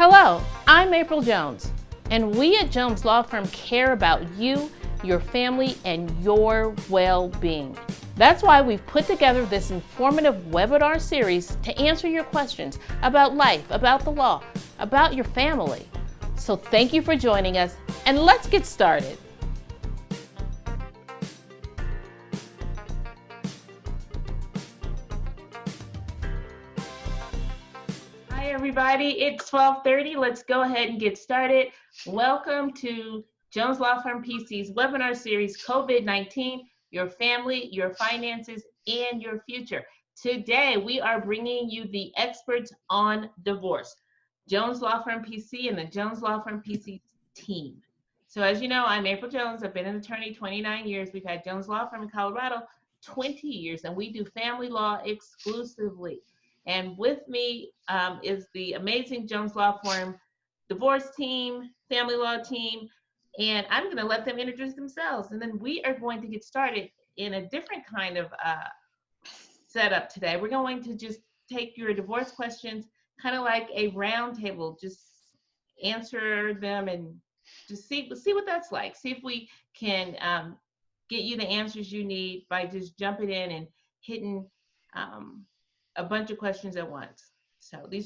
Hello, I'm April Jones, and we at Jones Law Firm care about you, your family, and your well-being. That's why we've put together this informative webinar series to answer your questions about life, about the law, about your family. So thank you for joining us, and let's get started. Hi everybody, it's 12:30. Let's go ahead and get started. Welcome to Jones Law Firm PC's webinar series, COVID-19, Your Family, Your Finances, and Your Future. Today, we are bringing you the experts on divorce, Jones Law Firm PC and the Jones Law Firm PC team. So as you know, I'm April Jones. I've been an attorney 29 years. We've had Jones Law Firm in Colorado 20 years, and we do family law exclusively. And with me is the amazing Jones Law Firm divorce team, family law team, and I'm going to let them introduce themselves. And then we are going to get started in a different kind of setup today. We're going to just take your divorce questions, kind of like a round table, just answer them and just see what that's like. See if we can get you the answers you need by just jumping in and hitting a bunch of questions at once. So we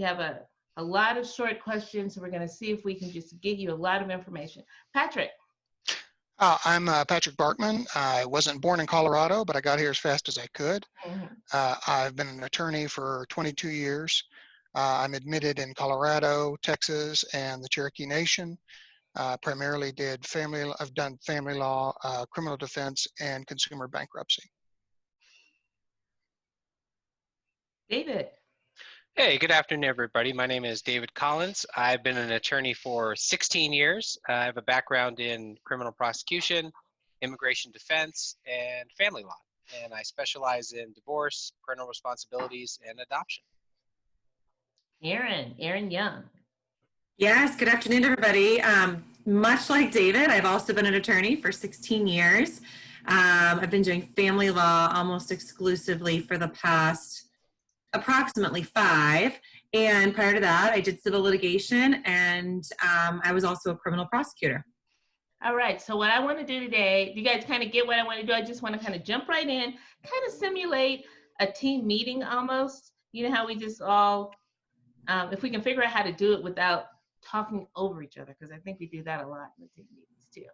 have a lot of short questions, so we're going to see if we can just get you a lot of information. Patrick. I'm Patrick Barkman. I wasn't born in Colorado, but I got here as fast as I could. I've been an attorney for 22 years. I'm admitted in Colorado, Texas, and the Cherokee Nation. Primarily I've done family law, criminal defense, and consumer bankruptcy. David. Hey, good afternoon, everybody. My name is David Collins. I've been an attorney for 16 years. I have a background in criminal prosecution, immigration defense, and family law. And I specialize in divorce, parental responsibilities, and adoption. Erin Young. Yes, good afternoon, everybody. Much like David, I've also been an attorney for 16 years. I've been doing family law almost exclusively for the past approximately 5. And prior to that, I did civil litigation, and I was also a criminal prosecutor. All right, so what I want to do today, you guys kind of get what I want to do. I just want to kind of jump right in, kind of simulate a team meeting almost. You know how we just all, if we can figure out how to do it without talking over each other, because I think we do that a lot in the team meetings too.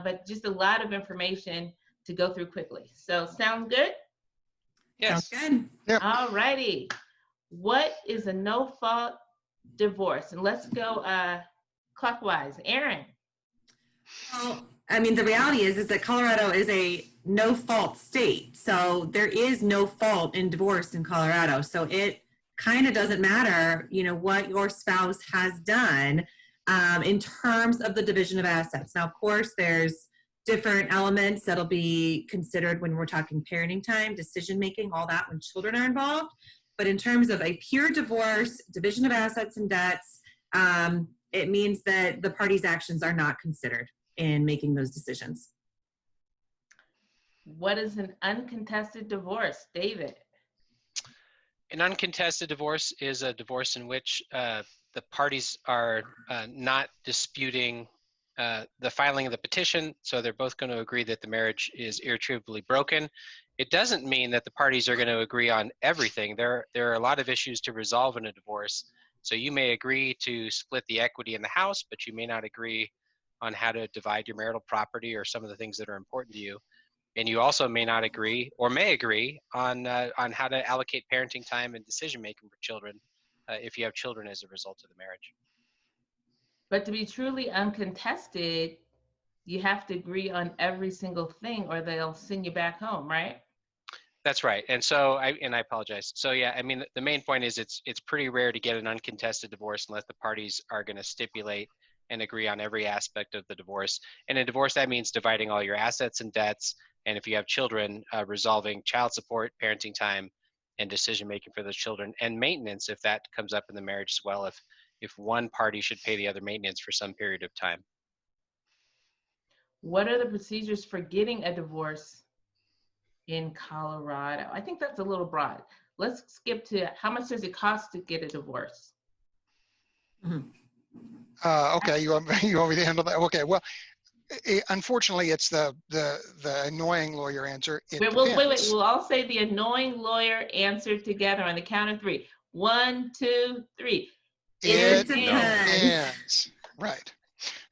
But just a lot of information to go through quickly. So sound good? Yes. Sounds good. Yep. All righty. What is a no-fault divorce? And let's go clockwise. Erin. Well, I mean, the reality is that Colorado is a no-fault state. So there is no fault in divorce in Colorado. So it kind of doesn't matter, what your spouse has done in terms of the division of assets. Now, of course, there's different elements that'll be considered when we're talking parenting time, decision-making, all that when children are involved. But in terms of a pure divorce, division of assets and debts, it means that the parties' actions are not considered in making those decisions. What is an uncontested divorce? David. An uncontested divorce is a divorce in which the parties are not disputing the filing of the petition, so they're both going to agree that the marriage is irretrievably broken. It doesn't mean that the parties are going to agree on everything. There are a lot of issues to resolve in a divorce. So you may agree to split the equity in the house, but you may not agree on how to divide your marital property or some of the things that are important to you. And you also may not agree, or may agree, on how to allocate parenting time and decision-making for children if you have children as a result of the marriage. But to be truly uncontested, you have to agree on every single thing or they'll send you back home, right? That's right. And so, I apologize. So yeah, I mean, the main point is it's pretty rare to get an uncontested divorce unless the parties are going to stipulate and agree on every aspect of the divorce. And in divorce, that means dividing all your assets and debts. And if you have children, resolving child support, parenting time, and decision-making for those children, and maintenance if that comes up in the marriage as well, if one party should pay the other maintenance for some period of time. What are the procedures for getting a divorce in Colorado? I think that's a little broad. Let's skip to how much does it cost to get a divorce? Okay, you want me to handle that? Okay, well, unfortunately, it's the annoying lawyer answer. It depends. We'll all say the annoying lawyer answer together on the count of three. 1, 2, 3. It depends. depends. Right.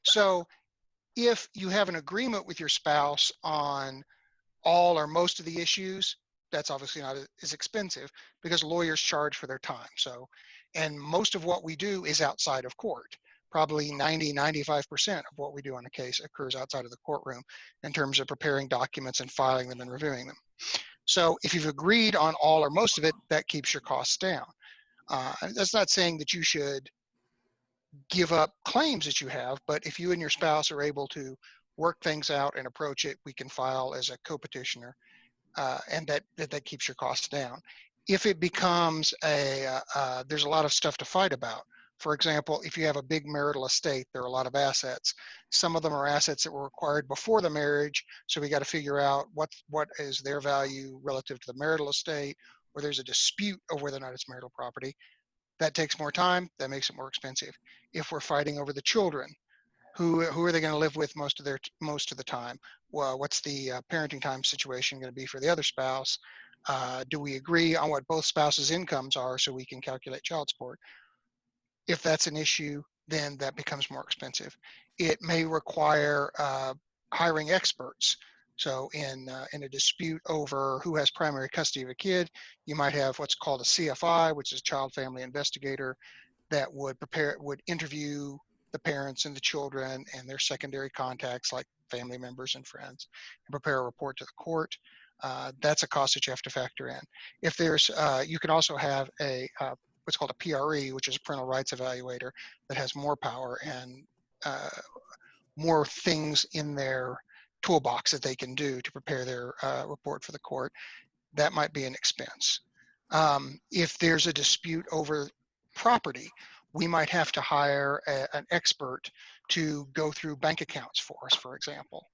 So if you have an agreement with your spouse on all or most of the issues, that's obviously not as expensive because lawyers charge for their time. So, and most of what we do is outside of court. Probably 95% of what we do on a case occurs outside of the courtroom in terms of preparing documents and filing them and reviewing them. So if you've agreed on all or most of it, that keeps your costs down. That's not saying that you should give up claims that you have, but if you and your spouse are able to work things out and approach it, we can file as a co-petitioner, and that keeps your costs down. If it becomes there's a lot of stuff to fight about. For example, if you have a big marital estate, there are a lot of assets. Some of them are assets that were acquired before the marriage, so we got to figure out what is their value relative to the marital estate, or there's a dispute over whether or not it's marital property. That takes more time, that makes it more expensive. If we're fighting over the children, who are they going to live with most of the time? Well, what's the parenting time situation going to be for the other spouse? Do we agree on what both spouses' incomes are so we can calculate child support? If that's an issue, then that becomes more expensive. It may require hiring experts. So in a dispute over who has primary custody of a kid, you might have what's called a CFI, which is a child family investigator, that would interview the parents and the children and their secondary contacts like family members and friends and prepare a report to the court. That's a cost that you have to factor in. If there's, you can also have what's called a PRE, which is a parental rights evaluator, that has more power and more things in their toolbox that they can do to prepare their report for the court. That might be an expense. If there's a dispute over property, we might have to hire an expert to go through bank accounts for us, for example,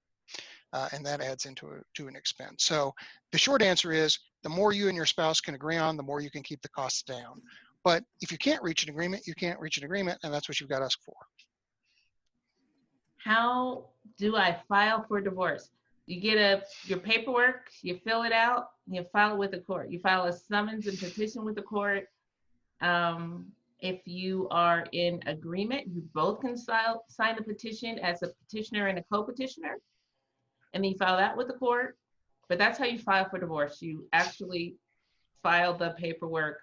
and that adds into an expense. So the short answer is the more you and your spouse can agree on, the more you can keep the costs down. But if you can't reach an agreement, you can't reach an agreement, and that's what you've got us for. How do I file for divorce? You get your paperwork, you fill it out, you file it with the court. You file a summons and petition with the court. If you are in agreement, you both can sign the petition as a petitioner and a co-petitioner, and then you file that with the court. But that's how you file for divorce. You actually file the paperwork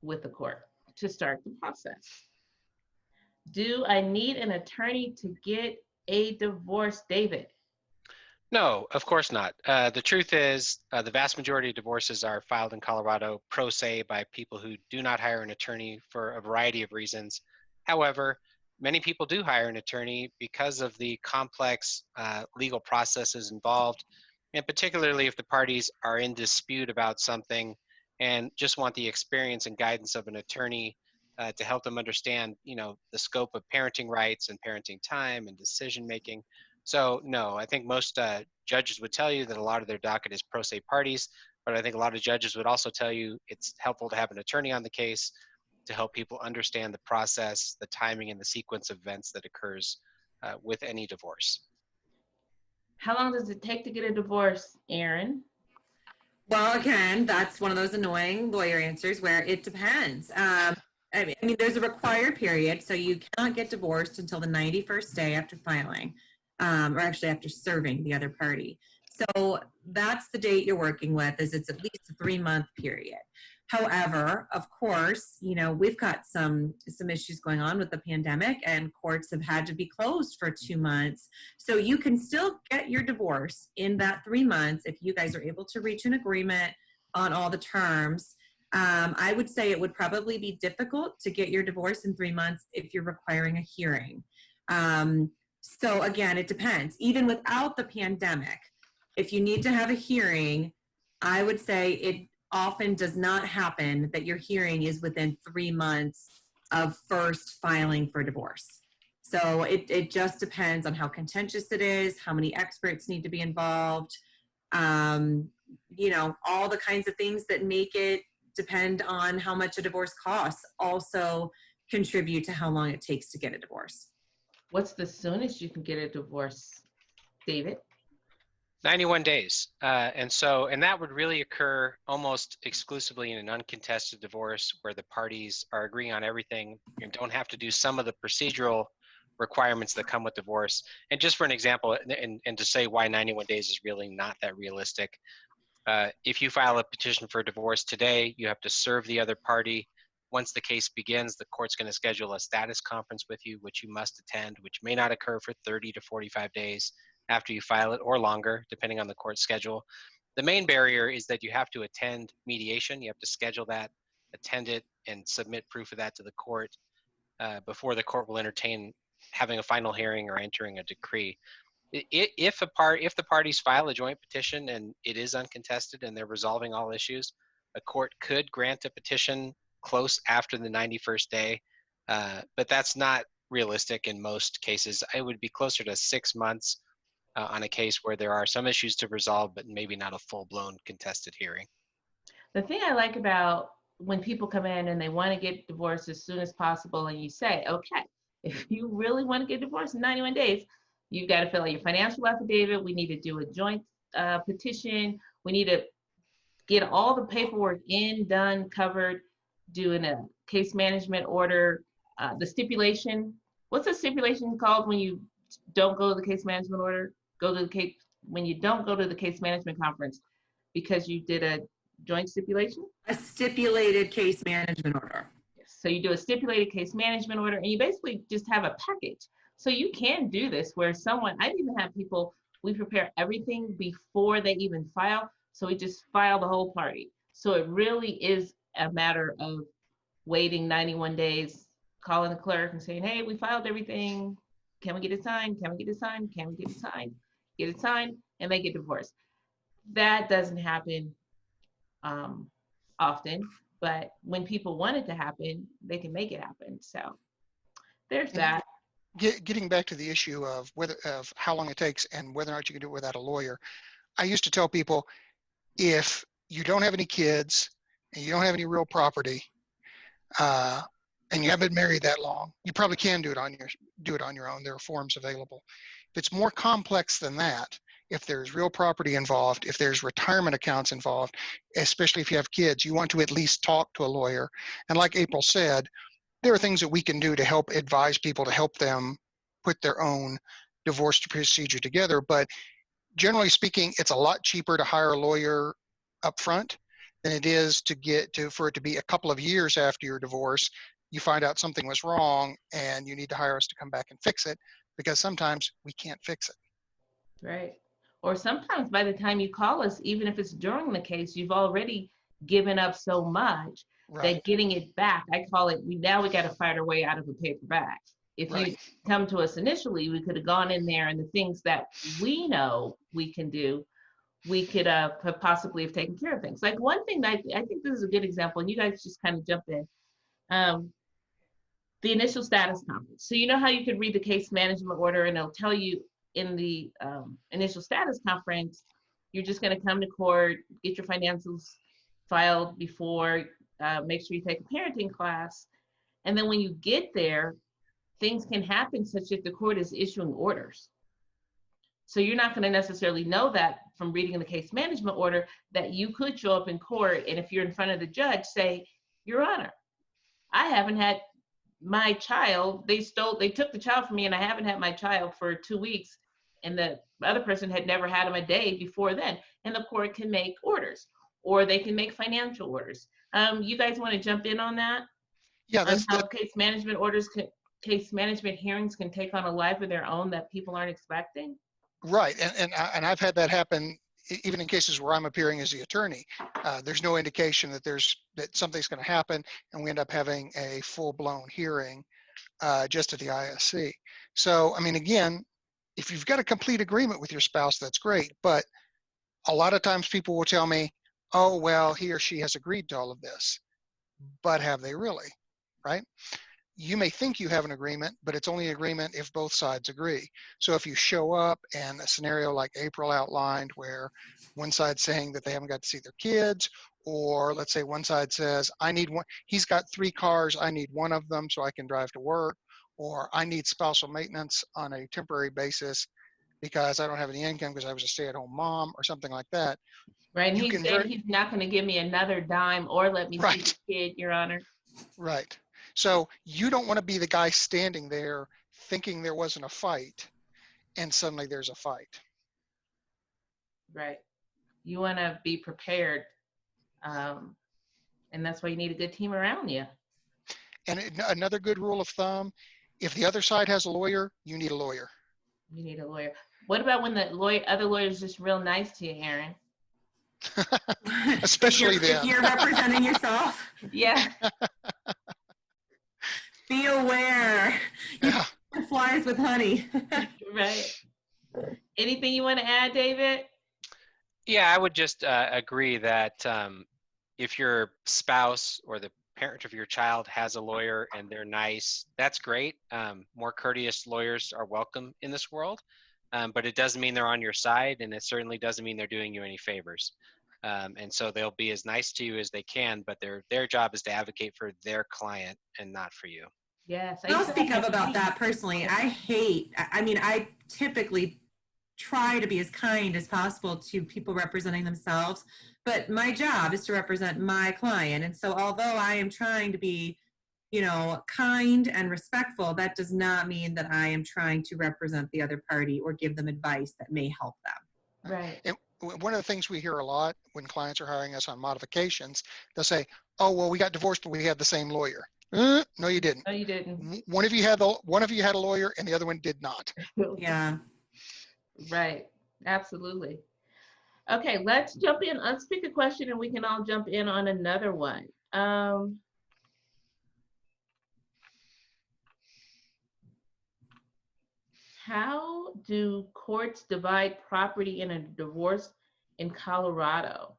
with the court to start the process. Do I need an attorney to get a divorce, David? No, of course not. The truth is, the vast majority of divorces are filed in Colorado pro se by people who do not hire an attorney for a variety of reasons. However, many people do hire an attorney because of the complex legal processes involved, and particularly if the parties are in dispute about something and just want the experience and guidance of an attorney to help them understand, the scope of parenting rights and parenting time and decision making. So no, I think most judges would tell you that a lot of their docket is pro se parties, but I think a lot of judges would also tell you it's helpful to have an attorney on the case to help people understand the process, the timing, and the sequence of events that occurs with any divorce. How long does it take to get a divorce, Aaron? Well, again, that's one of those annoying lawyer answers where it depends. I mean, there's a required period, so you cannot get divorced until the 91st day after filing. Or actually after serving the other party. So that's the date you're working with, is it's at least a 3-month period. However, of course, we've got some issues going on with the pandemic, and courts have had to be closed for 2 months. So you can still get your divorce in that 3 months if you guys are able to reach an agreement on all the terms. I would say it would probably be difficult to get your divorce in 3 months if you're requiring a hearing. So again, it depends. Even without the pandemic, if you need to have a hearing, I would say it often does not happen that your hearing is within 3 months of first filing for divorce. So it just depends on how contentious it is, how many experts need to be involved, all the kinds of things that make it depend on how much a divorce costs also contribute to how long it takes to get a divorce. What's the soonest you can get a divorce, David? 91 days. And that would really occur almost exclusively in an uncontested divorce where the parties are agreeing on everything and don't have to do some of the procedural requirements that come with divorce. And just for an example, and to say why 91 days is really not that realistic, if you file a petition for divorce today, you have to serve the other party. Once the case begins, the court's going to schedule a status conference with you, which you must attend, which may not occur for 30 to 45 days after you file it, or longer, depending on the court schedule. The main barrier is that you have to attend mediation. You have to schedule that, attend it, and submit proof of that to the court before the court will entertain having a final hearing or entering a decree. If the parties file a joint petition and it is uncontested and they're resolving all issues, a court could grant a petition close after the 91st day, but that's not realistic in most cases. It would be closer to 6 months on a case where there are some issues to resolve, but maybe not a full-blown contested hearing. The thing I like about when people come in and they want to get divorced as soon as possible, and you say, okay, if you really want to get divorced in 91 days, you've got to fill out your financial affidavit. We need to do a joint petition. We need to get all the paperwork done, covered, doing a case management order, the stipulation. What's the stipulation called when you don't go to the case management order? When you don't go to the case management conference because you did a joint stipulation? A stipulated case management order. Yes. So you do a stipulated case management order and you basically just have a package. So you can do this where I even have people, we prepare everything before they even file. So we just file the whole party. So it really is a matter of waiting 91 days, calling the clerk and saying, hey, we filed everything. Can we get it signed? Can we get it signed? Can we get it signed? Get it signed, and they get divorced. That doesn't happen often, but when people want it to happen, they can make it happen. So there's that. Getting back to the issue of how long it takes and whether or not you can do it without a lawyer, I used to tell people, if you don't have any kids and you don't have any real property, and you haven't been married that long, you probably can do it on your own. There are forms available. If it's more complex than that, if there's real property involved, if there's retirement accounts involved, especially if you have kids, you want to at least talk to a lawyer. And like April said, there are things that we can do to help advise people, to help them put their own divorce procedure together. But generally speaking, it's a lot cheaper to hire a lawyer up front than it is for it to be a couple of years after your divorce. You find out something was wrong and you need to hire us to come back and fix it, because sometimes we can't fix it. Right. Or sometimes by the time you call us, even if it's during the case, you've already given up so much that getting it back, I call it, we got to fight our way out of a paper bag. If you come to us initially, we could have gone in there and the things that we know we can do, we could have possibly have taken care of things. Like one thing that I think this is a good example, and you guys just kind of jumped in, the initial status conference. So you know how you could read the case management order and it'll tell you in the initial status conference, you're just going to come to court, get your financials filed before, make sure you take a parenting class. And then when you get there, things can happen such that the court is issuing orders. So you're not going to necessarily know that from reading the case management order, that you could show up in court and if you're in front of the judge, say, Your Honor, I haven't had my child, they took the child from me and I haven't had my child for 2 weeks, and the other person had never had him a day before then. And the court can make orders, or they can make financial orders. You guys want to jump in on that? Yeah, that's how case management case management hearings can take on a life of their own that people aren't expecting. Right, and I've had that happen even in cases where I'm appearing as the attorney. There's no indication that something's going to happen, and we end up having a full-blown hearing just at the ISC. So, I mean, again, if you've got a complete agreement with your spouse, that's great. But a lot of times people will tell me, oh, well, he or she has agreed to all of this. But have they really, right? You may think you have an agreement, but it's only an agreement if both sides agree. So if you show up and a scenario like April outlined, where one side's saying that they haven't got to see their kids, or let's say one side says, I need one, he's got 3 cars, I need one of them so I can drive to work, or I need spousal maintenance on a temporary basis because I don't have any income because I was a stay-at-home mom or something like that. Right, and You he can said he's not going to give me another dime or let me see right, the kid, Your Honor. right. So you don't want to be the guy standing there thinking there wasn't a fight and suddenly there's a fight. Right. You want to be prepared, and that's why you need a good team around you. And another good rule of thumb, if the other side has a lawyer, you need a lawyer. You need a lawyer. What about when the other lawyer's just real nice to you, Aaron? Especially if you're representing yourself. Yeah. Be aware. Yeah. Flies with honey. Right. Anything you want to add, David? Yeah, I would just agree that if your spouse or the parent of your child has a lawyer and they're nice, that's great. More courteous lawyers are welcome in this world, but it doesn't mean they're on your side, and it certainly doesn't mean they're doing you any favors. And so they'll be as nice to you as they can, but their job is to advocate for their client and not for you. Yes. I'll speak up about that personally. I typically try to be as kind as possible to people representing themselves, but my job is to represent my client. And so although I am trying to be, kind and respectful, that does not mean that I am trying to represent the other party or give them advice that may help them. Right. And one of the things we hear a lot when clients are hiring us on modifications, they'll say, oh, well, we got divorced, but we had the same lawyer. No, you didn't. No, you didn't. One of you had a lawyer and the other one did not. Yeah. Right. Absolutely. Okay, let's jump in. Let's pick a question and we can all jump in on another one. How do courts divide property in a divorce in Colorado?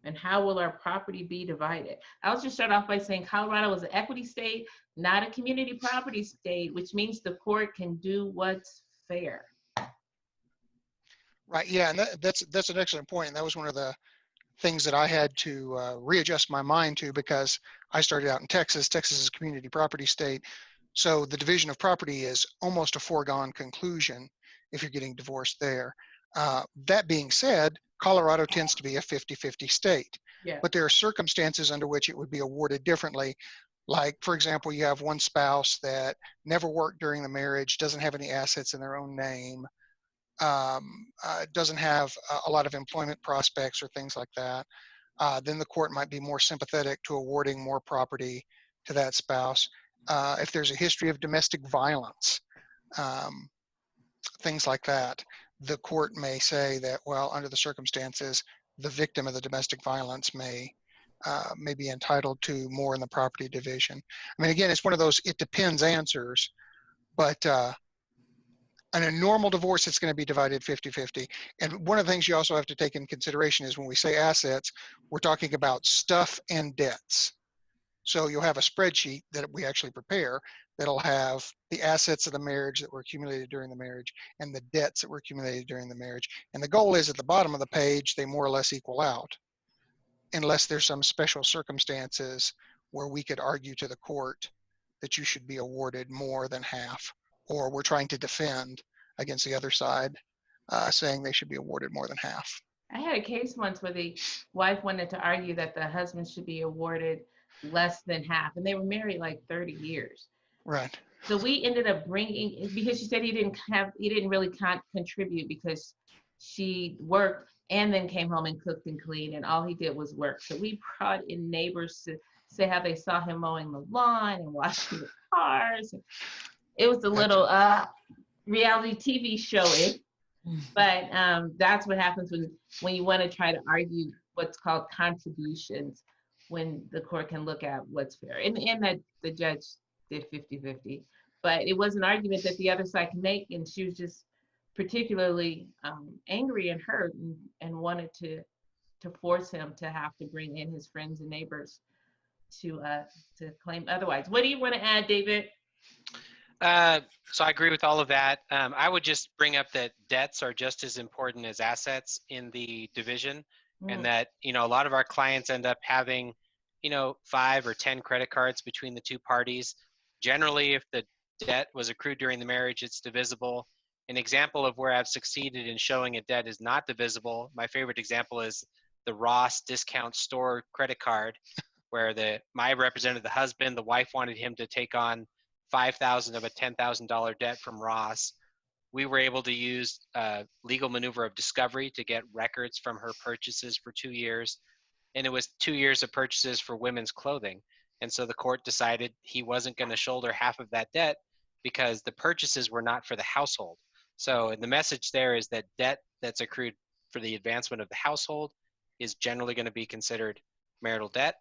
And how will our property be divided? I'll just start off by saying Colorado is an equity state, not a community property state, which means the court can do what's fair. Right. Yeah. And that's an excellent point. And that was one of the things that I had to readjust my mind to, because I started out in Texas. Texas is a community property state. So the division of property is almost a foregone conclusion if you're getting divorced there. That being said, Colorado tends to be a 50-50 state. Yeah. But there are circumstances under which it would be awarded differently. Like, for example, you have one spouse that never worked during the marriage, doesn't have any assets in their own name, doesn't have a lot of employment prospects or things like that. Then the court might be more sympathetic to awarding more property to that spouse. If there's a history of domestic violence, things like that, the court may say that, well, under the circumstances, the victim of the domestic violence may be entitled to more in the property division. I mean, again, it's one of those it depends answers, but in a normal divorce, it's going to be divided 50-50. And one of the things you also have to take in consideration is when we say assets, we're talking about stuff and debts. So you'll have a spreadsheet that we actually prepare that'll have the assets of the marriage that were accumulated during the marriage and the debts that were accumulated during the marriage. And the goal is at the bottom of the page, they more or less equal out, unless there's some special circumstances where we could argue to the court that you should be awarded more than half, or we're trying to defend against the other side, saying they should be awarded more than half. I had a case once where the wife wanted to argue that the husband should be awarded less than half, and they were married like 30 years. Right. So we ended up bringing, because she said he didn't really contribute because she worked and then came home and cooked and cleaned, and all he did was work. So we brought in neighbors to say how they saw him mowing the lawn and washing the cars. It was a little reality TV show-ish, but that's what happens when you want to try to argue what's called contributions, when the court can look at what's fair. And that the judge did 50-50, but it was an argument that the other side can make, and she was just particularly angry and hurt and wanted to force him to have to bring in his friends and neighbors to claim otherwise. What do you want to add, David? So I agree with all of that. I would just bring up that debts are just as important as assets in the division. and that, you know, a lot of our clients end up having, you know, 5 or 10 credit cards between the two parties. Generally, if the debt was accrued during the marriage, it's divisible. An example of where I've succeeded in showing a debt is not divisible, my favorite example is the Ross discount store credit card, where my represented the husband, the wife wanted him to take on $5,000 of a $10,000 debt from Ross. We were able to use legal maneuver of discovery to get records from her purchases for 2 years. And it was 2 years of purchases for women's clothing. And so the court decided he wasn't going to shoulder half of that debt because the purchases were not for the household. So the message there is that debt that's accrued for the advancement of the household is generally going to be considered marital debt.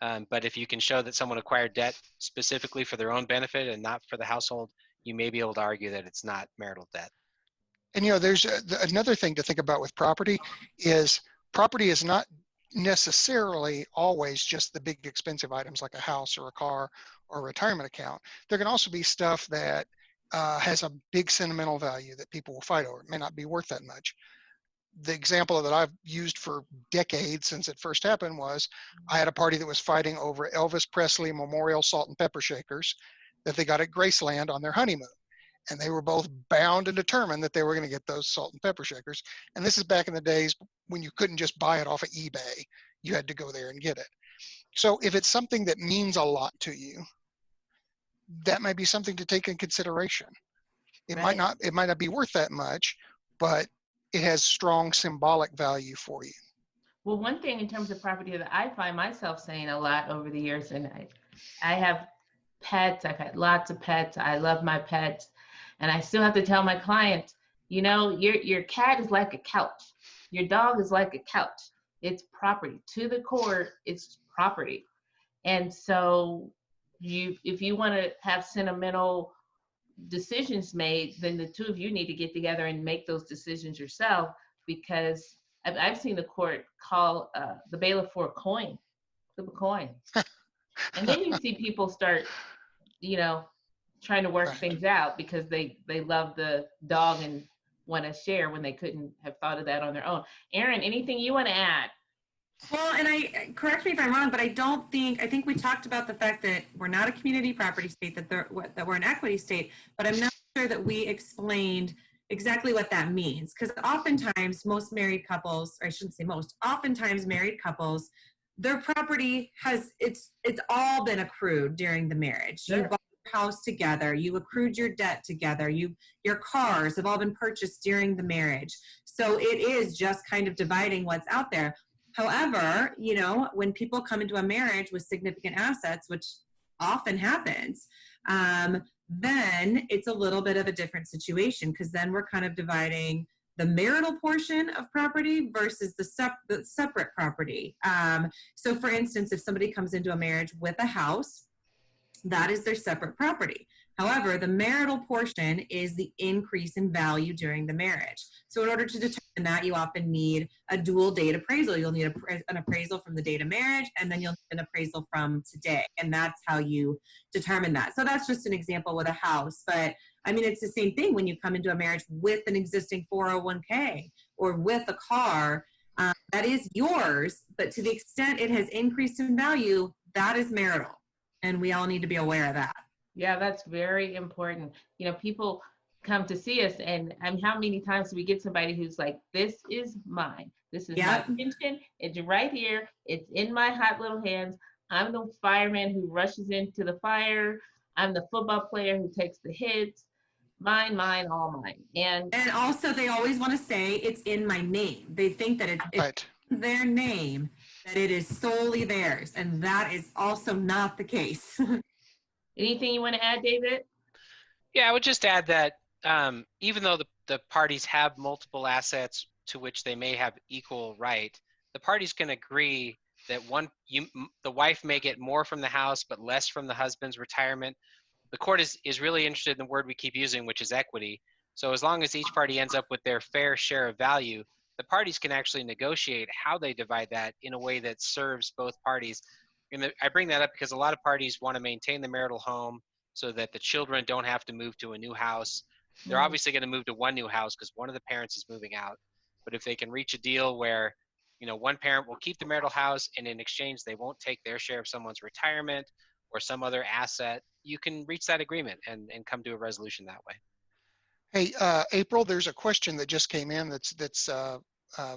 But if you can show that someone acquired debt specifically for their own benefit and not for the household, you may be able to argue that it's not marital debt. And you know, there's another thing to think about with property is not necessarily always just the big expensive items like a house or a car or a retirement account. There can also be stuff that has a big sentimental value that people will fight over. It may not be worth that much. The example that I've used for decades since it first happened was I had a party that was fighting over Elvis Presley Memorial Salt and Pepper Shakers that they got at Graceland on their honeymoon. And they were both bound and determined that they were going to get those salt and pepper shakers. And this is back in the days when you couldn't just buy it off of eBay. You had to go there and get it. So if it's something that means a lot to you, that might be something to take in consideration. It might not be worth that much, but it has strong symbolic value for you. Well, one thing in terms of property that I find myself saying a lot over the years, and I have pets, I've had lots of pets, I love my pets, and I still have to tell my clients, you know, your cat is like a couch, your dog is like a couch. It's property. To the core, it's property. And so if you want to have sentimental decisions made, then the two of you need to get together and make those decisions yourself, because I've seen the court call the bailiff for a coin, flip a coin. And then you see people start, you know, trying to work things out because they love the dog and want to share when they couldn't have thought of that on their own. Erin, anything you want to add? Well, and correct me if I'm wrong, but I think we talked about the fact that we're not a community property state, that we're an equity state, but I'm not sure that we explained exactly what that means. Because oftentimes most married couples, or I shouldn't say most, oftentimes married couples, their property it's all been accrued during the marriage. Sure. You bought your house together, you accrued your debt together, your cars have all been purchased during the marriage. So it is just kind of dividing what's out there. However, you know, when people come into a marriage with significant assets, which often happens, then it's a little bit of a different situation, because then we're kind of dividing the marital portion of property versus the separate property. So for instance, if somebody comes into a marriage with a house, that is their separate property. However, the marital portion is the increase in value during the marriage. So in order to determine that, you often need a dual date appraisal. You'll need an appraisal from the date of marriage, and then you'll need an appraisal from today. And that's how you determine that. So that's just an example with a house. But I mean, it's the same thing when you come into a marriage with an existing 401k or with a car. That is yours, but to the extent it has increased in value, that is marital. And we all need to be aware of that. Yeah, that's very important. You know, people come to see us, and how many times do we get somebody who's like, this is mine. This is my pension. It's right here. It's in my hot little hands. I'm the fireman who rushes into the fire. I'm the football player who takes the hits. Mine, all mine. And also they always want to say it's in my name. They think that it's their name, that it is solely theirs. And that is also not the case. Anything you want to add, David? Yeah, I would just add that even though the parties have multiple assets to which they may have equal right, the parties can agree that the wife may get more from the house but less from the husband's retirement. The court is really interested in the word we keep using, which is equity. So as long as each party ends up with their fair share of value, the parties can actually negotiate how they divide that in a way that serves both parties. And I bring that up because a lot of parties want to maintain the marital home so that the children don't have to move to a new house. They're obviously going to move to one new house because one of the parents is moving out. But if they can reach a deal where one parent will keep the marital house, and in exchange, they won't take their share of someone's retirement or some other asset. You can reach that agreement and come to a resolution that way. Hey, April, there's a question that just came in that's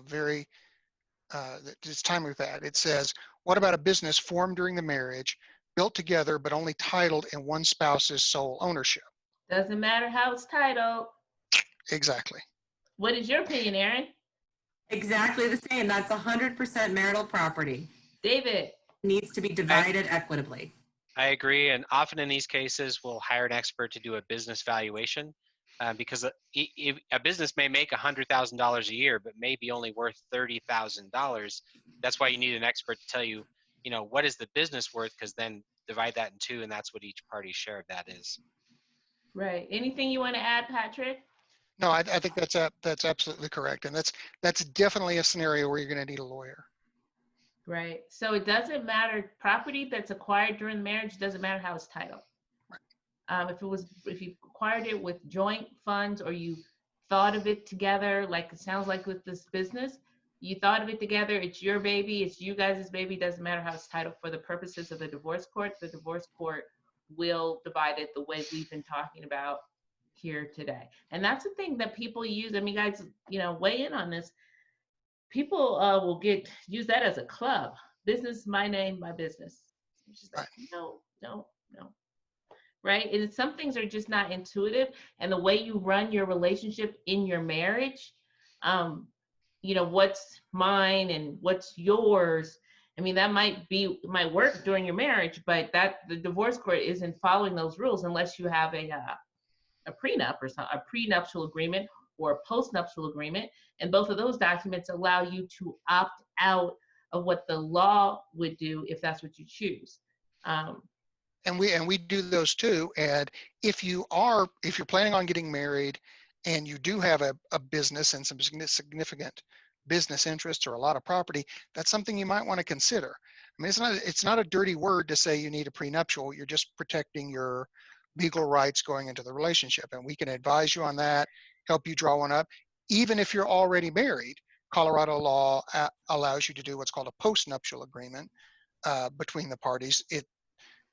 very it's timely with that. It says, what about a business formed during the marriage, built together, but only titled in one spouse's sole ownership? Doesn't matter how it's titled. Exactly. What is your opinion, Aaron? Exactly the same. That's 100% marital property. David? It needs to be divided equitably. I agree, and often in these cases, we'll hire an expert to do a business valuation because a business may make $100,000 a year, but may be only worth $30,000. That's why you need an expert to tell you, what is the business worth, because then divide that in two, and that's what each party's share of that is. Right. Anything you want to add, Patrick? No, I think that's absolutely correct, and that's definitely a scenario where you're going to need a lawyer. Right. So it doesn't matter, property that's acquired during marriage doesn't matter how it's titled. Right. If you acquired it with joint funds, or you thought of it together, like it sounds like with this business, you thought of it together, it's your baby, it's you guys' baby, doesn't matter how it's titled. For the purposes of the divorce court will divide it the way we've been talking about here today. And that's the thing that people use. I mean, guys, weigh in on this. People will use that as a club. Business, my name, my business. It's just like, no. Right? And some things are just not intuitive. And the way you run your relationship in your marriage, what's mine and what's yours. I mean, that might work during your marriage, but the divorce court isn't following those rules unless you have a prenup or a prenuptial agreement or a postnuptial agreement. And both of those documents allow you to opt out of what the law would do if that's what you choose. And we do those too. And if you're planning on getting married and you do have a business and some significant business interests or a lot of property, that's something you might want to consider. I mean, it's not a dirty word to say you need a prenuptial. You're just protecting your legal rights going into the relationship. And we can advise you on that, help you draw one up. Even if you're already married, Colorado law allows you to do what's called a postnuptial agreement between the parties.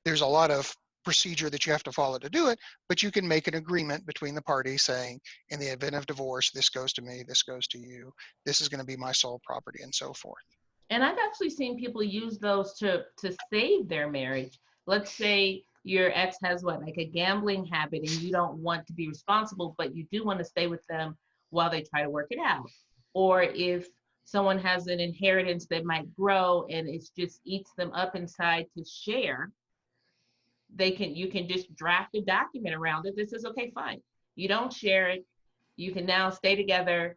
There's a lot of procedure that you have to follow to do it, but you can make an agreement between the parties saying, in the event of divorce, this goes to me, this goes to you, this is going to be my sole property, and so forth. And I've actually seen people use those to save their marriage. Let's say your ex has like a gambling habit and you don't want to be responsible, but you do want to stay with them while they try to work it out. Or if someone has an inheritance that might grow and it just eats them up inside to share, you can just draft a document around it that says, okay, fine, you don't share it, you can now stay together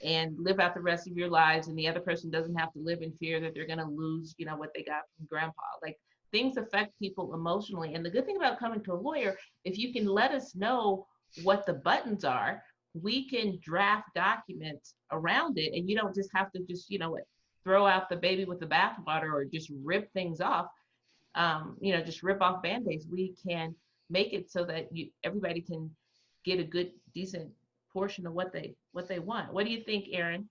and live out the rest of your lives, and the other person doesn't have to live in fear that they're going to lose what they got from grandpa. Like, things affect people emotionally, and the good thing about coming to a lawyer, if you can let us know what the buttons are, we can draft documents around it, and you don't just have to just throw out the baby with the bathwater or just rip things off. Just rip off Band-Aids. We can make it so that everybody can get a good, decent portion of what they want. What do you think, Aaron?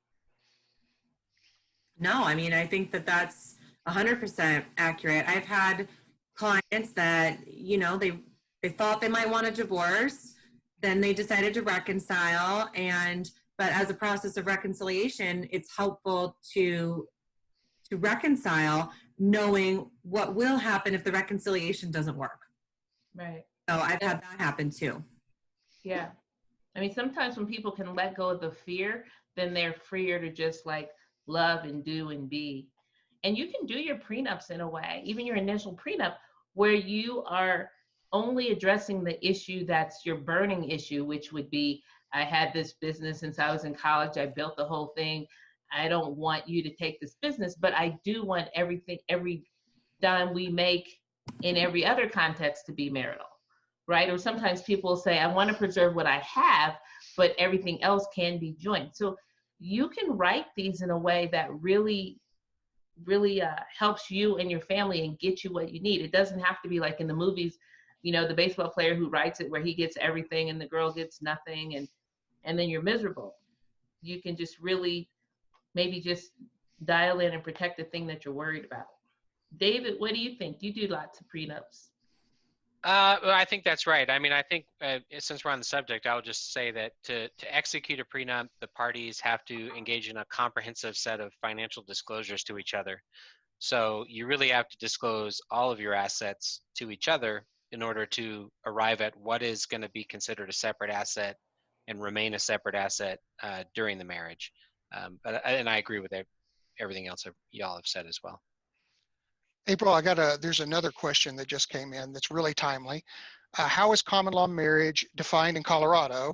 No, I mean, I think that's 100% accurate. I've had clients that, they thought they might want a divorce, then they decided to reconcile, but as a process of reconciliation, it's helpful to reconcile, knowing what will happen if the reconciliation doesn't work. Right. So I've had that happen too. Yeah. I mean, sometimes when people can let go of the fear, then they're freer to just love and do and be. And you can do your prenups in a way, even your initial prenup, where you are only addressing the issue that's your burning issue, which would be, I had this business since I was in college, I built the whole thing. I don't want you to take this business, but I do want every dime we make in every other context to be marital, right? Or sometimes people say, I want to preserve what I have, but everything else can be joint. So you can write these in a way that really helps you and your family and get you what you need. It doesn't have to be like in the movies, the baseball player who writes it where he gets everything and the girl gets nothing, and then you're miserable. You can just really maybe just dial in and protect the thing that you're worried about. David, what do you think? You do lots of prenups. Well, I think that's right. I mean, I think since we're on the subject, I'll just say that to execute a prenup, the parties have to engage in a comprehensive set of financial disclosures to each other. So you really have to disclose all of your assets to each other in order to arrive at what is going to be considered a separate asset and remain a separate asset during the marriage. And I agree with everything else y'all have said as well. April, there's another question that just came in that's really timely. How is common law marriage defined in Colorado?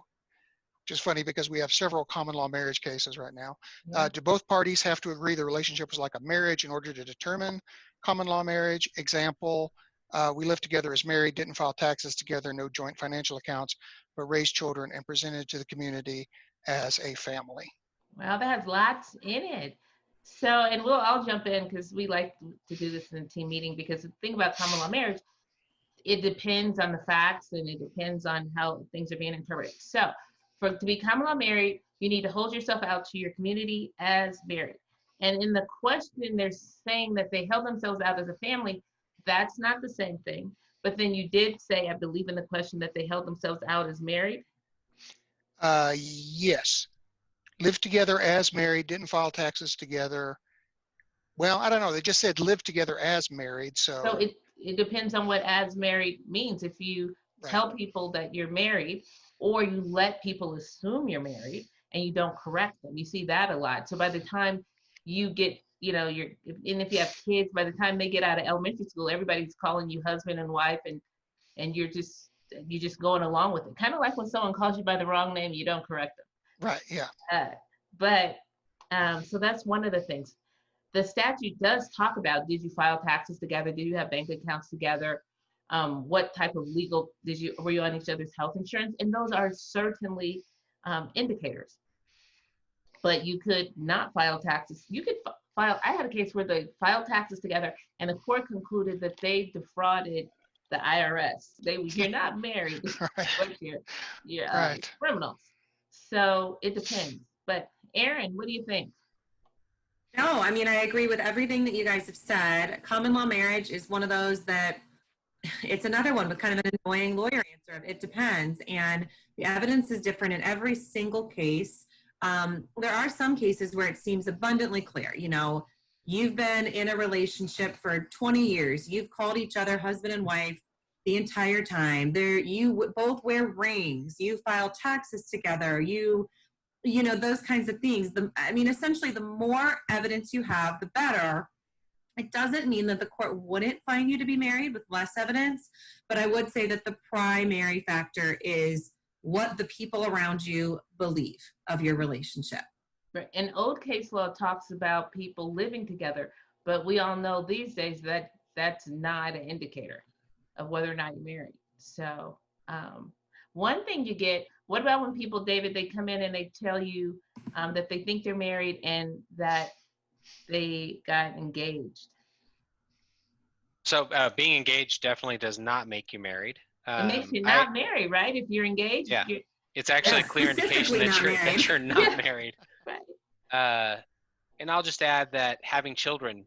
Which is funny because we have several common law marriage cases right now. Do both parties have to agree the relationship was like a marriage in order to determine common law marriage? Example, we lived together as married, didn't file taxes together, no joint financial accounts, but raised children and presented to the community as a family. Well, that has lots in it. So, and I'll jump in because we like to do this in a team meeting, because the thing about common law marriage, it depends on the facts and it depends on how things are being interpreted. So to be common law married, you need to hold yourself out to your community as married. And in the question, they're saying that they held themselves out as a family. That's not the same thing. But then you did say, I believe in the question, that they held themselves out as married. Yes. Lived together as married, didn't file taxes together. Well, I don't know. They just said live together as married. So it depends on what as married means. If you tell people that you're married, or you let people assume you're married and you don't correct them, you see that a lot. So by the time you get, and if you have kids, by the time they get out of elementary school, everybody's calling you husband and wife, and you're just going along with it. Kind of like when someone calls you by the wrong name, you don't correct them. Right, yeah. So that's one of the things. The statute does talk about, did you file taxes together? Did you have bank accounts together? What type of legal, were you on each other's health insurance? And those are certainly indicators. But you could not file taxes. You could file, I had a case where they filed taxes together and the court concluded that they defrauded the IRS. You're not married, but you're criminals. So it depends. But Erin, what do you think? No, I mean, I agree with everything that you guys have said. Common law marriage is one of those that it's another one with kind of an annoying lawyer answer of it depends. And the evidence is different in every single case. There are some cases where it seems abundantly clear. You've been in a relationship for 20 years. You've called each other husband and wife the entire time. You both wear rings. You file taxes together. Those kinds of things. Essentially, the more evidence you have, the better. It doesn't mean that the court wouldn't find you to be married with less evidence, but I would say that the primary factor is what the people around you believe of your relationship. Right. And old case law talks about people living together, but we all know these days that that's not an indicator of whether or not you're married. So one thing you get, what about when people, David, they come in and they tell you that they think they're married and that they got engaged? So being engaged definitely does not make you married. It makes you not married, right? If you're engaged. Yeah. It's actually a clear indication that you're not married. Right. And I'll just add that having children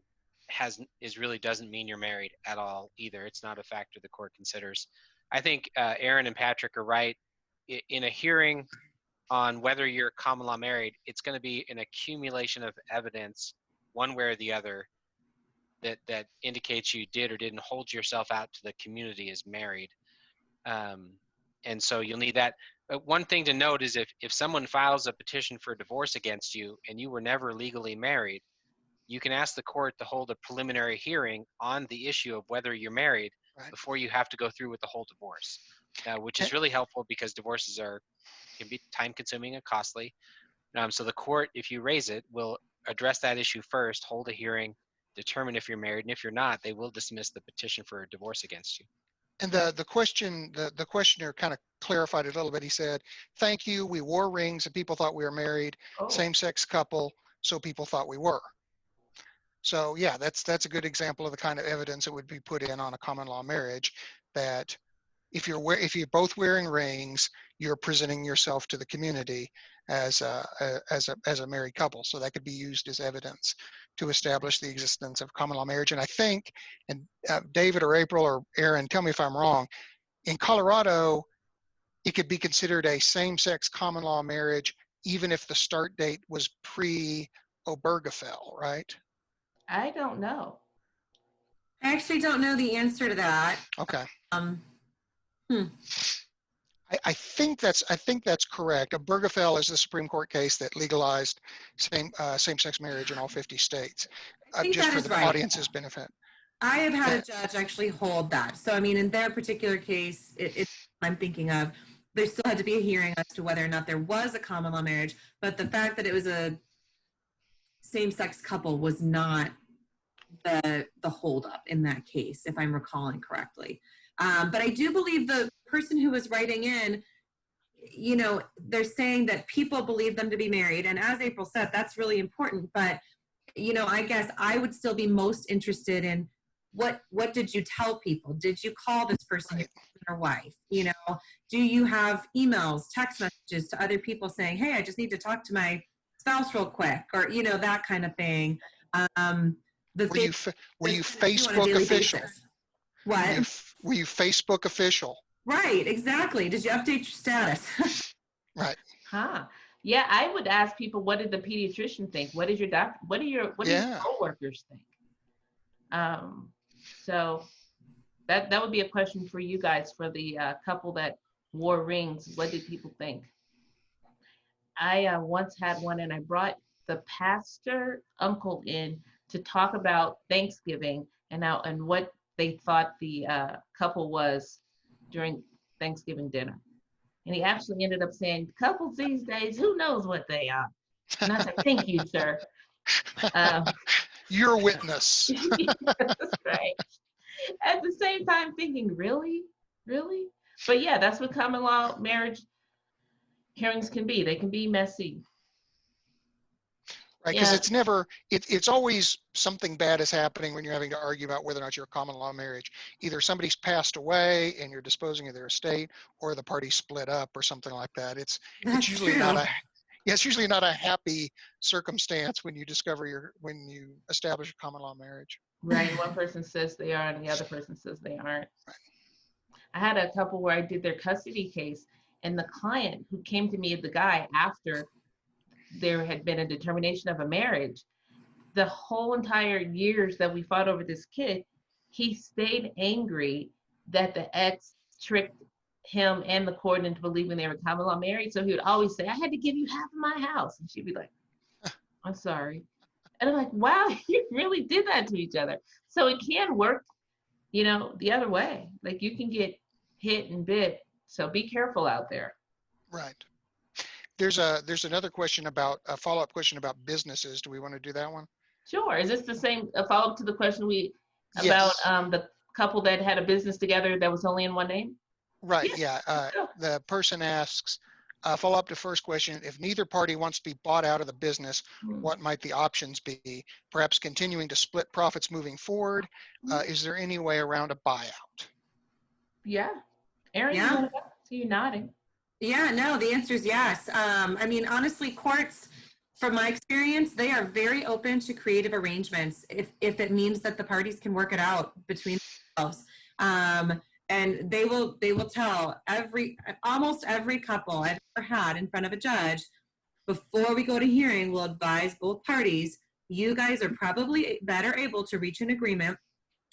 really doesn't mean you're married at all either. It's not a factor the court considers. I think Erin and Patrick are right. In a hearing on whether you're common law married, it's going to be an accumulation of evidence, one way or the other, that indicates you did or didn't hold yourself out to the community as married. And so you'll need that. One thing to note is if someone files a petition for divorce against you and you were never legally married, you can ask the court to hold a preliminary hearing on the issue of whether you're married before you have to go through with the whole divorce, which is really helpful because divorces can be time-consuming and costly. So the court, if you raise it, will address that issue first, hold a hearing, determine if you're married, and if you're not, they will dismiss the petition for divorce against you. And the questioner kind of clarified it a little bit. He said, "Thank you. We wore rings and people thought we were married, same-sex couple, so people thought we were." So yeah, that's a good example of the kind of evidence that would be put in on a common law marriage, that if you're both wearing rings, you're presenting yourself to the community as a married couple. So that could be used as evidence to establish the existence of common law marriage. And I think, and David or April or Aaron, tell me if I'm wrong, in Colorado, it could be considered a same-sex common law marriage even if the start date was pre-Obergefell, right? I don't know. I actually don't know the answer to that. Okay. Hmm. I think that's correct. Obergefell is the Supreme Court case that legalized same-sex marriage in all 50 states. I think Just that for is the right. audience's benefit. I have had a judge actually hold that. So, I mean, in their particular case, I'm thinking of, there still had to be a hearing as to whether or not there was a common law marriage, but the fact that it was a same-sex couple was not the holdup in that case, if I'm recalling correctly. But I do believe the person who was writing in, you know, they're saying that people believe them to be married. And as April said, that's really important. But, you know, I guess I would still be most interested in what did you tell people? Did you call this person Right. your wife? You know, do you have emails, text messages to other people saying, hey, I just need to talk to my spouse real quick, or, you know, that kind of thing. Were you Facebook official? What? Were you Facebook official? Right, exactly. Did you update your status? Right. Huh. Yeah, I would ask people, what did the pediatrician think? What did your doctor, what do your coworkers think? So that would be a question for you guys, for the couple that wore rings. What did people think? I once had one, and I brought the pastor uncle in to talk about Thanksgiving and what they thought the couple was during Thanksgiving dinner. And he actually ended up saying, couples these days, who knows what they are? And I said, thank you, sir. You're a witness. That's right. At the same time thinking, really? Really? But yeah, that's what common law marriage hearings can be. They can be messy. Right, because it's always something bad is happening when you're having to argue about whether or not you're a common law marriage. Either somebody's passed away and you're disposing of their estate, or the parties split up or something like that. It's usually not a happy circumstance when you establish a common law marriage. Right. One person says they are and the other person says they aren't. I had a couple where I did their custody case, and the client who came to me, the guy, after there had been a determination of a marriage, the whole entire years that we fought over this kid, he stayed angry that the ex tricked him and the court into believing they were common law married. So he would always say, I had to give you half of my house. And she'd be like, I'm sorry. And I'm like, wow, you really did that to each other. So it can work, you know, the other way. Like, you can get hit and bit. So be careful out there. Right. There's another question about a follow-up question about businesses. Do we want to do that one? Sure. Is this the same follow-up to the question about the couple that had a business together that was only in one name? Right. Yeah. The person asks, follow up to first question, if neither party wants to be bought out of the business, what might the options be? Perhaps continuing to split profits moving forward. Is there any way around a buyout? Yeah. Aaron, yeah. You see you nodding. Yeah, no, the answer is yes. I mean, honestly, courts, from my experience, they are very open to creative arrangements if it means that the parties can work it out between themselves. And they will tell almost every couple I've ever had in front of a judge, before we go to hearing, we'll advise both parties, you guys are probably better able to reach an agreement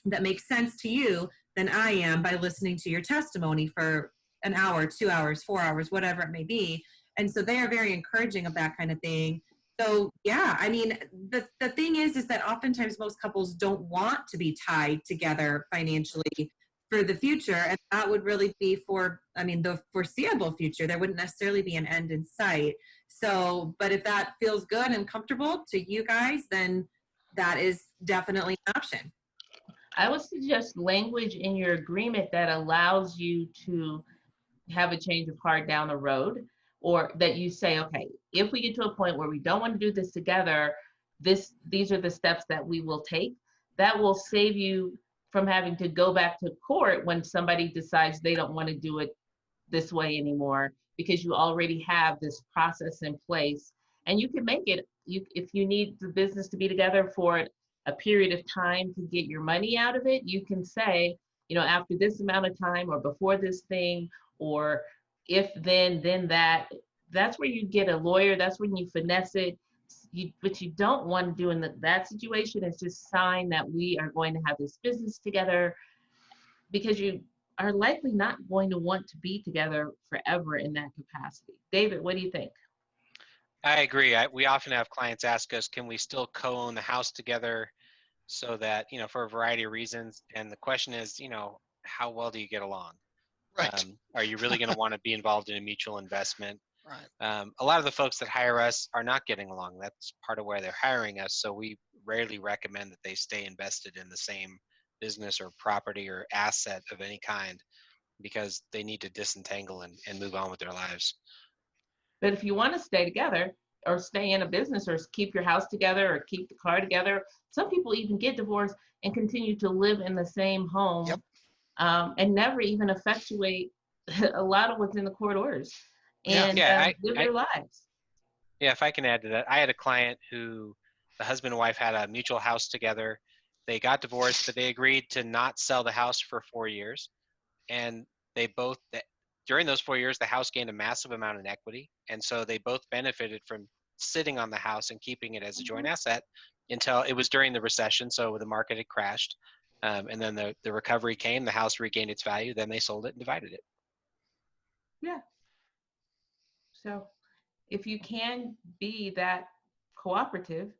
that makes sense to you than I am by listening to your testimony for an hour, 2 hours, 4 hours, whatever it may be. And so they are very encouraging of that kind of thing. So yeah, I mean, the thing is that oftentimes most couples don't want to be tied together financially for the future. And that would really be for, I mean, the foreseeable future. There wouldn't necessarily be an end in sight. So, but if that feels good and comfortable to you guys, then that is definitely an option. I would suggest language in your agreement that allows you to have a change of heart down the road, or that you say, okay, if we get to a point where we don't want to do this together, these are the steps that we will take. That will save you from having to go back to court when somebody decides they don't want to do it this way anymore, because you already have this process in place. And you can make it, if you need the business to be together for a period of time to get your money out of it, you can say, after this amount of time, or before this thing, or if then that. That's where you get a lawyer. That's when you finesse it. What you don't want to do in that situation is just sign that we are going to have this business together, because you are likely not going to want to be together forever in that capacity. David, what do you think? I agree. We often have clients ask us, can we still co-own the house together, so that, for a variety of reasons. And the question is, how well do you get along? Right. Are you really going to want to be involved in a mutual investment? Right. A lot of the folks that hire us are not getting along. That's part of why they're hiring us. So we rarely recommend that they stay invested in the same business or property or asset of any kind, because they need to disentangle and move on with their lives. But if you want to stay together, or stay in a business, or keep your house together, or keep the car together, some people even get divorced and continue to live in the same home. Yep. And never even effectuate a lot of what's in the court orders, Yeah. and live their lives. Yeah, if I can add to that, I had a client who the husband and wife had a mutual house together. They got divorced, but they agreed to not sell the house for 4 years. And they both, during those 4 years, the house gained a massive amount in equity. And so they both benefited from sitting on the house and keeping it as a joint asset until it was during the recession. So the market had crashed. And then the recovery came, the house regained its value, then they sold it and divided it. Yeah. So if you can be that cooperative,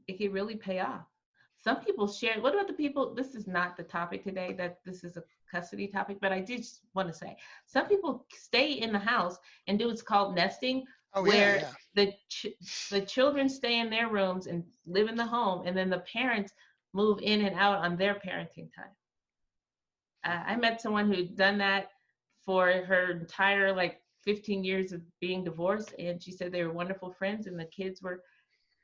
it can really pay off. Some people share. What about the people? This is not the topic today, that this is a custody topic, but I did just want to say, some people stay in the house and do what's called nesting, where the children stay in their rooms and live in the home, and then the parents move in and out on their parenting time. I met someone who'd done that for her entire 15 years of being divorced, and she said they were wonderful friends and the kids were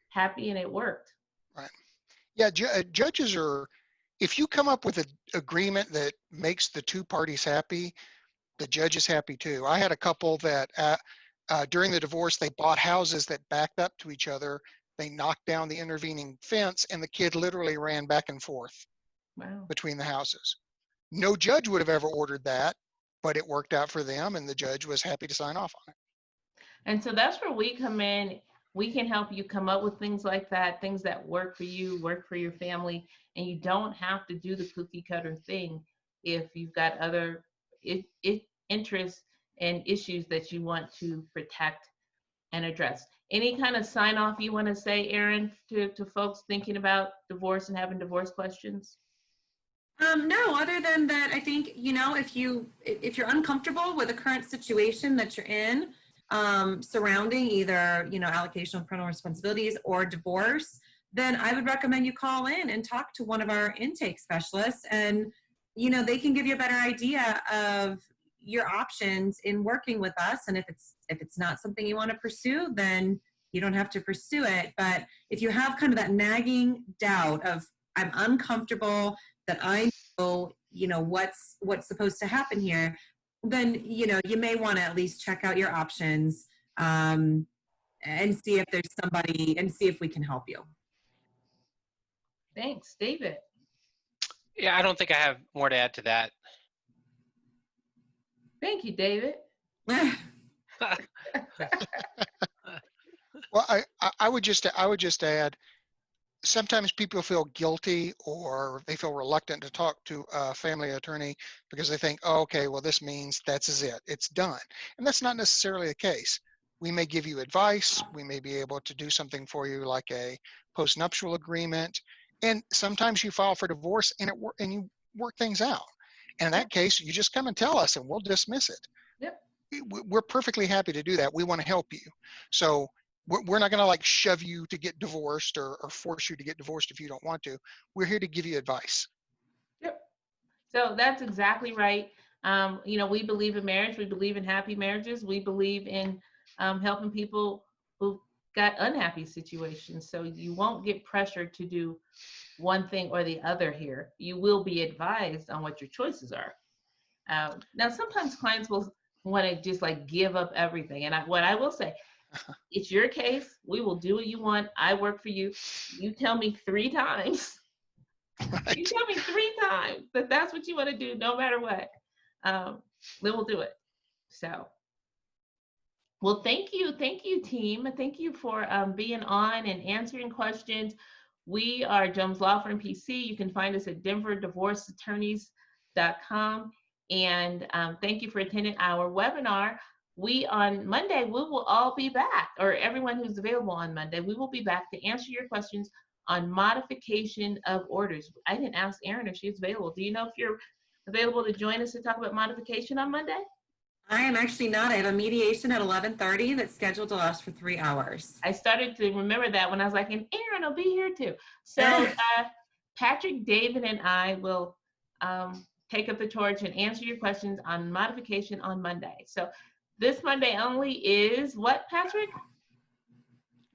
happy and it worked. Right. Yeah, judges are, if you come up with an agreement that makes the two parties happy, the judge is happy too. I had a couple that during the divorce, they bought houses that backed up to each other. They knocked down the intervening fence, and the kid literally ran back and forth between the houses. No judge would have ever ordered that, but it worked out for them, and the judge was happy to sign off on it. And so that's where we come in. We can help you come up with things like that, things that work for you, work for your family, and you don't have to do the cookie cutter thing if you've got other interests and issues that you want to protect and address. Any kind of sign off you want to say, Erin, to folks thinking about divorce and having divorce questions? No, other than that, I think, if you're uncomfortable with the current situation that you're in, surrounding either, allocation of parental responsibilities or divorce, then I would recommend you call in and talk to one of our intake specialists, and, they can give you a better idea of your options in working with us. And if it's not something you want to pursue, then you don't have to pursue it. But if you have kind of that nagging doubt of, I'm uncomfortable, that I know, what's supposed to happen here, then, you may want to at least check out your options, and see if there's somebody, and see if we can help you. Thanks. David? Yeah, I don't think I have more to add to that. Thank you, David. Well, I would just add, sometimes people feel guilty or they feel reluctant to talk to a family attorney because they think, oh, okay, well, this means that's it. It's done. And that's not necessarily the case. We may give you advice. We may be able to do something for you like a postnuptial agreement. And sometimes you file for divorce and you work things out. And in that case, you just come and tell us and we'll dismiss it. Yep. We're perfectly happy to do that. We want to help you. So we're not going to shove you to get divorced or force you to get divorced if you don't want to. We're here to give you advice. Yep. So that's exactly right. We believe in marriage. We believe in happy marriages. We believe in helping people who got unhappy situations. So you won't get pressured to do one thing or the other here. You will be advised on what your choices are. Now, sometimes clients will want to just like give up everything. And what I will say, it's your case. We will do what you want. I work for you. You tell me 3 times. Right. You tell me 3 times that that's what you want to do, no matter what. Then we'll do it. So, well, thank you, team. Thank you for being on and answering questions. We are Jones Law Firm PC. You can find us at denverdivorceattorneys.com. And thank you for attending our webinar. On Monday, we will all be back, or everyone who's available on Monday, we will be back to answer your questions on modification of orders. I didn't ask Erin if she's available. Do you know if you're available to join us to talk about modification on Monday? I am actually not. I have a mediation at 11:30 that's scheduled to last for 3 hours. I started to remember that when I was like, and Erin will be here too. So Patrick, David, and I will take up the torch and answer your questions on modification on Monday. So this Monday only is what, Patrick?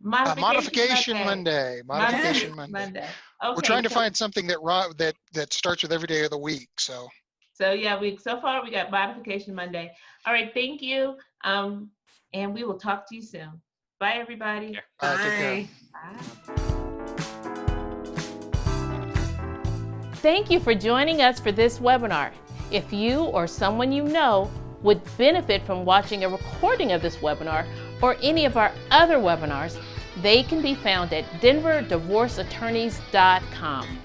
Modification Monday. Modification Monday. Okay, we're trying to find something that starts with every day of the week. So yeah, so far we got modification Monday. All right, thank you. And we will talk to you soon. Bye, everybody. Bye. take care. Bye. Thank you for joining us for this webinar. If you or someone you know would benefit from watching a recording of this webinar or any of our other webinars, they can be found at denverdivorceattorneys.com.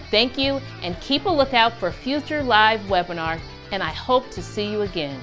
Thank you, and keep a lookout for future live webinars, and I hope to see you again.